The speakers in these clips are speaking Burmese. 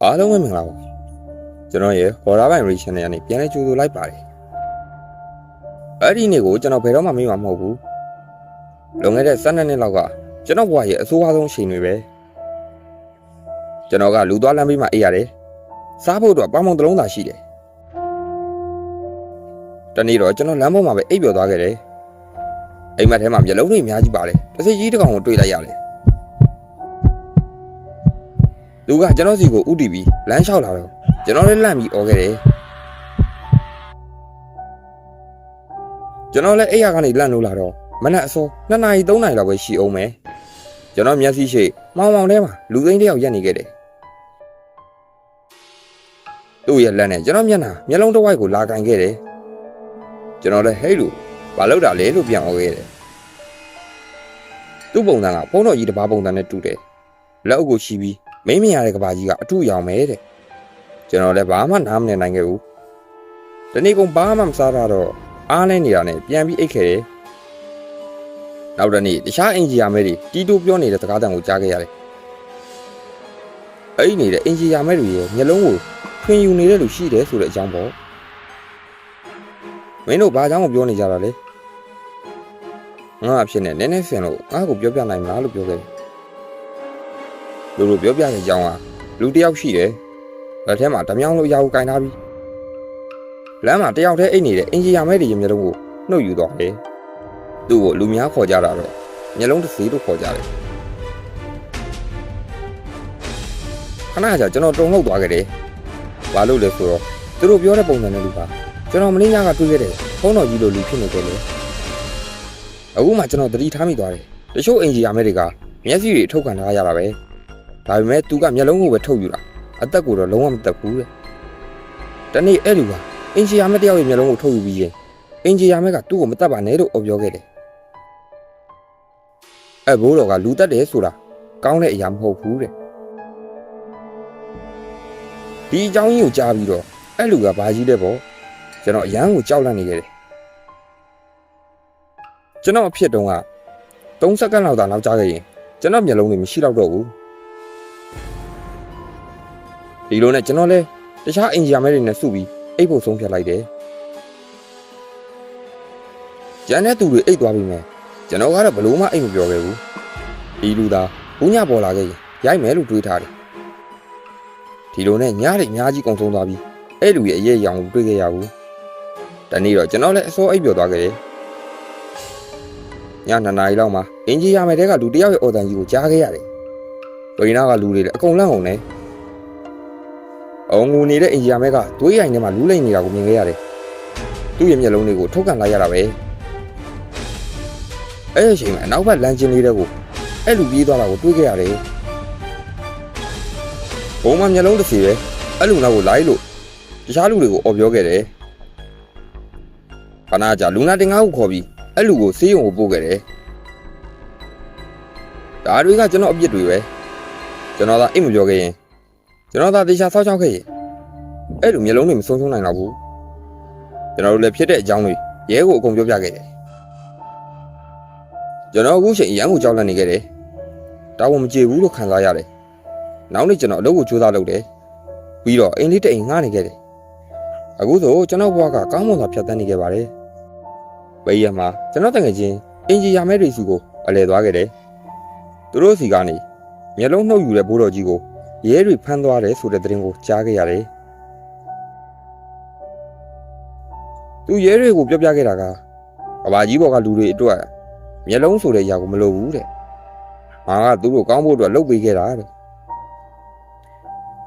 အားလုံးပဲမင်္ဂလာပါကျွန်တော်ရဲ့ horror by reaction နဲ့ပြန်လဲကြိုဆိုလိုက်ပါတယ်အဲ့ဒီနေ့ကိုကျွန်တော်ဘယ်တော့မှမေ့မှာမဟုတ်ဘူးလွန်ခဲ့တဲ့12နှစ်လောက်ကကျွန်တော်ဘဝရဲ့အဆိုးအဆုံးအချိန်တွေပဲကျွန်တော်ကလူသွားလမ်းဘေးမှာအိပ်ရတယ်စားဖို့တော့ပေါင်ပေါင်တစ်လုံးသာရှိတယ်တနေ့တော့ကျွန်တော်လမ်းပေါ်မှာပဲအိပ်ပျော်သွားခဲ့တယ်အိမ်မက်ထဲမှာမျက်လုံးတွေအများကြီးပါတယ်တစ်စိကြီးတစ်ကောင်ကိုတွေ့လိုက်ရတယ်လူကကျွန်တော်စီကိုဥတီပြီးလမ်းလျှောက်လာတော့ကျွန်တော်လည်းလန့်ပြီးអော်ခဲ့တယ်ကျွန်တော်လည်းအိယာကနေလန့်လို့လာတော့မနက်အစော2နာရီ3နာရီလောက်ပဲရှိအောင်မယ်ကျွန်တော်မျက်စိရှိမောင်မောင်ထဲမှာလူသိန်းတစ်ယောက်ရက်နေခဲ့တယ်သူ့ရဲ့လက်နဲ့ကျွန်တော်မျက်လုံးတစ်ဝိုက်ကိုလာကင်ခဲ့တယ်ကျွန်တော်လည်းဟဲ့လူဘာလုပ်တာလဲလို့ပြန်អော်ခဲ့တယ်သူ့ပုံစံကဖုန်းတော်ကြီးတစ်ပါးပုံစံနဲ့တူတယ်လက်အုပ်ကိုချီပြီးမင်းမရတဲ့ကဘာကြီးကအထုရောင်မဲတဲ့ကျွန်တော်လည်းဘာမှနားမလည်နိုင်ခဲ့ဘူးဒီနေ့ကုန်ဘာမှမစားတော့အားလဲနေတာနဲ့ပြန်ပြီးအိတ်ခဲ့တယ်နောက်တနေ့တခြားအင်ဂျီယာမဲတွေတီတိုပြောနေတဲ့စကားတန်ကိုကြားခဲ့ရတယ်အဲ့ဒီနေတဲ့အင်ဂျီယာမဲတွေရဲ့မျက်လုံးကိုထွင်ယူနေတဲ့လူရှိတယ်ဆိုတဲ့အကြောင်းပေါ့မင်းတို့ဘာကြောင့်ပြောနေကြတာလဲငါအဖြစ်နဲ့နည်းနည်းဆင်လို့ငါ့ကိုပြောပြနိုင်မလားလို့ပြောခဲ့တယ်လူပြောပြတဲ့အကြောင်းကလူတစ်ယောက်ရှိတယ်လက်ထဲမှာဓမြောင်းလို့အရာကိုကင်ထားပြီးလမ်းမှာတယောက်တည်းအိတ်နေတဲ့အင်ဂျီယာမဲတွေရဲ့မျက်လုံးကိုနှုတ်ယူသွားတယ်သူ့ကိုလူများခေါ်ကြတာတော့မျက်လုံးတစ်စီးလို့ခေါ်ကြတယ်ခဏကြာကျွန်တော်တုံ့လောက်သွားခဲ့တယ်ဘာလို့လဲဆိုတော့သူတို့ပြောတဲ့ပုံစံနဲ့လူပါကျွန်တော်မင်းညကတွေးခဲ့တယ်ဖုန်းတော်ကြီးလိုလူဖြစ်နေတယ်လေအခုမှကျွန်တော်သတိထားမိသွားတယ်တချို့အင်ဂျီယာမဲတွေကမျက်စိတွေထုတ်ခံထားရတာပဲဒါပေမဲ့သူကမျက်လုံးကိုပဲထုတ်ယူတာအသက်ကိုတော့လုံးဝမတက်ဘူးတဲ့တနေ့အဲ့လူကအင်ဂျီယာမဲတယောက်ရဲ့မျက်လုံးကိုထုတ်ယူပြီးရင်အင်ဂျီယာမဲကသူ့ကိုမတက်ပါနဲ့လို့ပြောခဲ့တယ်အဲ့ဘိုးတော်ကလူတက်တယ်ဆိုတာကောင်းတဲ့အရာမဟုတ်ဘူးတဲ့ဒီအကြောင်းကြီးကိုကြားပြီးတော့အဲ့လူကဘာကြီးလဲပေါ့ကျွန်တော်အရန်ကိုကြောက်လန့်နေခဲ့တယ်ကျွန်တော်အဖြစ်တုန်းက3စက္ကန့်လောက်သာနောက်ကျခဲ့ရင်ကျွန်တော်မျက်လုံးတွေမရှိတော့တော့ဘူးဒီလိုနဲ့ကျွန်တော်လဲတခြားအင်ဂျီယာမဲတွေနဲ့စုပြီးအိတ်ဖို့ဆုံးဖြတ်လိုက်တယ်ကျန်တဲ့သူတွေအိတ်သွားပြီမဲ့ကျွန်တော်ကတော့ဘလို့မှအိတ်မပြောခဲ့ဘူးဒီလူသားဘူးညပေါ်လာခဲ့ရင်ရိုက်မယ်လို့တွေးထားတယ်ဒီလိုနဲ့ညတွေအများကြီးကုန်ဆုံးသွားပြီးအဲ့လူရဲ့အရေးအယောင်ကိုတွေးခဲ့ရဘူးတနေ့တော့ကျွန်တော်လည်းအစောအိတ်ပြောသွားခဲ့တယ်ည2နာရီလောက်မှာအင်ဂျီယာမဲတဲကလူတယောက်ရဲ့အော်တန်ကြီးကိုကြားခဲ့ရတယ်ဒိုင်နာကလူတွေလည်းအကုန်လန့်ကုန်တယ်အောင်ငူနေတဲ့အင်ဂျီယာမဲကသွေးရိုင်ထဲမှာလူးလိမ့်နေတာကိုမြင်ခဲ့ရတယ်သူ့ရဲ့မျက်လုံးတွေကိုထုတ်ကန်လိုက်ရတာပဲအဲ့ဒီအချိန်မှာနောက်ဘက်လမ်းချင်းလေးတွေကိုအဲ့လူပြေးသွားတာကိုတွေးခဲ့ရတယ်ဘုံမှာမျက်လုံးတစ်စီပဲအဲ့လူနောက်ကိုလိုက်လို့တခြားလူတွေကိုအော်ပြောခဲ့တယ်ခဏကြာလူနာတင်ငါးကိုခေါ်ပြီးအဲ့လူကိုဆေးရုံကိုပို့ခဲ့တယ်ဒါတွေကကျွန်တော်အပြစ်တွေပဲကျွန်တော်သာအိတ်မပြောခဲ့ရင်ကျွန်တော်သာတေချာဆောက်ချောက်ခဲ့ရင်အဲ့လိုမျိုးလုံးတွေမဆုံးရှုံးနိုင်တော့ဘူးကျွန်တော်တို့လည်းဖြစ်တဲ့အကြောင်းတွေရဲကိုအကုန်ပြောပြခဲ့တယ်ကျွန်တော်အခုချိန်အရန်ကိုကြောက်လန့်နေခဲ့တယ်တာဝန်မကျေဘူးလို့ခံစားရတယ်နောက်နေ့ကျွန်တော်အလုပ်ကိုကြိုးစားလုပ်တယ်ပြီးတော့အိမ်လေးတစ်အိမ်ငှားနေခဲ့တယ်အခုဆိုကျွန်တော်ဘဝကကောင်းမွန်စွာဖြတ်သန်းနေခဲ့ပါတယ်ဘေးရမှာကျွန်တော်တကယ်ချင်းအင်ဂျီယာမဲတွေစီကိုအလဲသွားခဲ့တယ်သူတို့စီကနေမျက်လုံးနှုတ်ယူတဲ့ဘိုးတော်ကြီးကိုရဲတွေဖမ်းသွားတယ်ဆိုတဲ့သတင်းကိုကြားခဲ့ရတယ်သူရဲတွေကိုပြောပြခဲ့တာကကဘာကြီးဘော်ကလူတွေအတွက်မျက်လုံးဆိုတဲ့အရာကိုမလိုဘူးတဲ့ငါကသူတို့ကောင်းဖို့အတွက်လုပ်ပေးခဲ့တာတဲ့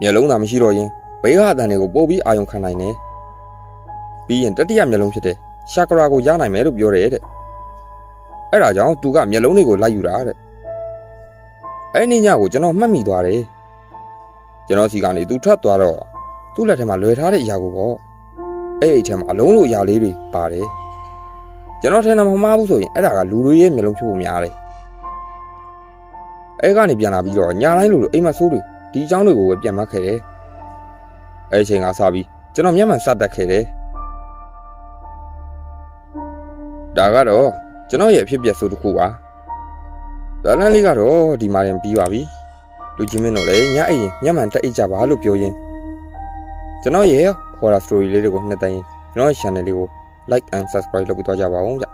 မျက်လုံးသာမရှိတော့ရင်ဘေးကအတန်တွေကိုပို့ပြီးအာရုံခံနိုင်တယ်ပြီးရင်တတိယမျက်လုံးဖြစ်တဲ့ရှာကရာကိုရနိုင်မယ်လို့ပြောတယ်တဲ့အဲ့ဒါကြောင့်သူကမျက်လုံးတွေကိုလိုက်ယူတာတဲ့အဲ့ဒီညကိုကျွန်တော်မှတ်မိသွားတယ်ကျွန်တော်စီကနေသူထွက်သွားတော့သူ့လက်ထဲမှာလွယ်ထားတဲ့အရာကိုပေါ့အဲ့အထဲမှာအလုံးလို့အရာလေးတွေပါတယ်ကျွန်တော်ထင်တာမမှားဘူးဆိုရင်အဲ့ဒါကလူတွေရဲ့မျက်လုံးဖြစ်ဖို့များတယ်အဲ့ကနေပြန်လာပြီးတော့ညာတိုင်းလိုအိမ်မဆိုးတွေဒီအကြောင်းတွေကိုပဲပြန်မှတ်ခဲ့တယ်အဲ့အချိန်ကစပြီးကျွန်တော်မျက်မှန်စတက်ခဲ့တယ်ဒါကတော့ကျွန်တော်ရဲ့အဖြစ်အပျက်ဆိုတစ်ခုပါဒါလန်းလေးကတော့ဒီမှာရင်ပြီးပါပြီ လူကြီးမင်းတို့လည်းညအိမ်ညမှန်တက်အိတ်ကြပါလို့ပြောရင်းကျွန်တော်ရဲ့ horror story လေးတွေကိုနှစ်သိန်းကျွန်တော် channel လေးကို like and subscribe လုပ်ပြီးတော့ကြပါဦးဗျ